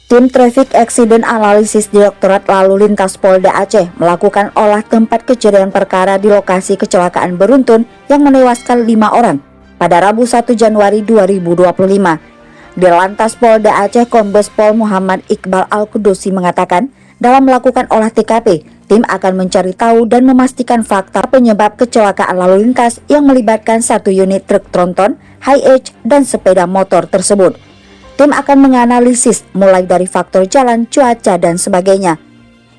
Tim Traffic Accident Analysis Direktorat Lalu Lintas Polda Aceh melakukan olah tempat kejadian perkara di lokasi kecelakaan beruntun yang menewaskan 5 orang pada Rabu 1 Januari 2025. Dirlantas Polda Aceh Kombes Pol Muhammad Iqbal Al-Qudusi mengatakan, dalam melakukan olah TKP, tim akan mencari tahu dan memastikan fakta penyebab kecelakaan lalu lintas yang melibatkan satu unit truk tronton, Hi-Ace, dan sepeda motor tersebut. Tim akan menganalisis mulai dari faktor jalan, cuaca, dan sebagainya.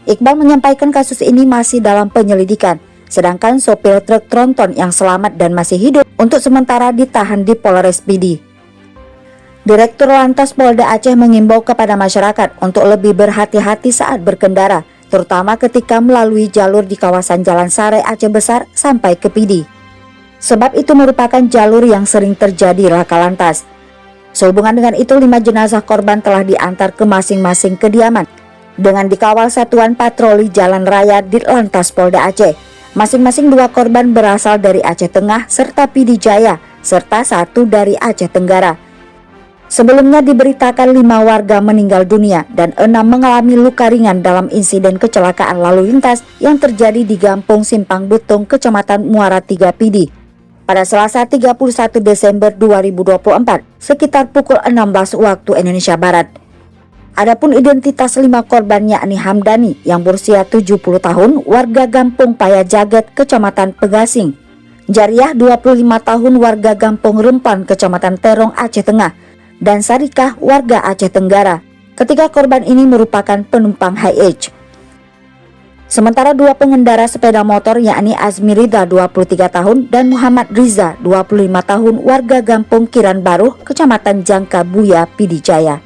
Iqbal menyampaikan kasus ini masih dalam penyelidikan, sedangkan sopir truk tronton yang selamat dan masih hidup untuk sementara ditahan di Polres Pidi. Direktur Lantas Polda Aceh mengimbau kepada masyarakat untuk lebih berhati-hati saat berkendara, terutama ketika melalui jalur di kawasan Jalan Sare Aceh Besar sampai ke Pidi. Sebab itu merupakan jalur yang sering terjadi laka lantas. Sehubungan dengan itu, 5 jenazah korban telah diantar ke masing-masing kediaman dengan dikawal Satuan Patroli Jalan Raya Ditlantas Polda Aceh. Masing-masing 2 korban berasal dari Aceh Tengah serta Pidi Jaya, serta 1 dari Aceh Tenggara. Sebelumnya diberitakan 5 warga meninggal dunia dan 6 mengalami luka ringan dalam insiden kecelakaan lalu lintas yang terjadi di Gampung Simpang Dutung, Kecamatan Muara 3 Pidi pada Selasa 31 Desember 2024 sekitar pukul 16 waktu Indonesia Barat. Adapun identitas 5 korban yakni Hamdani yang berusia 70 tahun, warga Gampung Paya Jaget, Kecamatan Pegasing; Jariah 25 tahun, warga Gampung Rempan, Kecamatan Terong, Aceh Tengah; dan Sarikah, warga Aceh Tenggara. Ketiga korban ini merupakan penumpang Hi-Ace. Sementara 2 pengendara sepeda motor yakni Azmi Ridha 23 tahun dan Muhammad Riza 25 tahun, warga Gampung Kiran Baru, Kecamatan Jangka Buya, Pidi Jaya.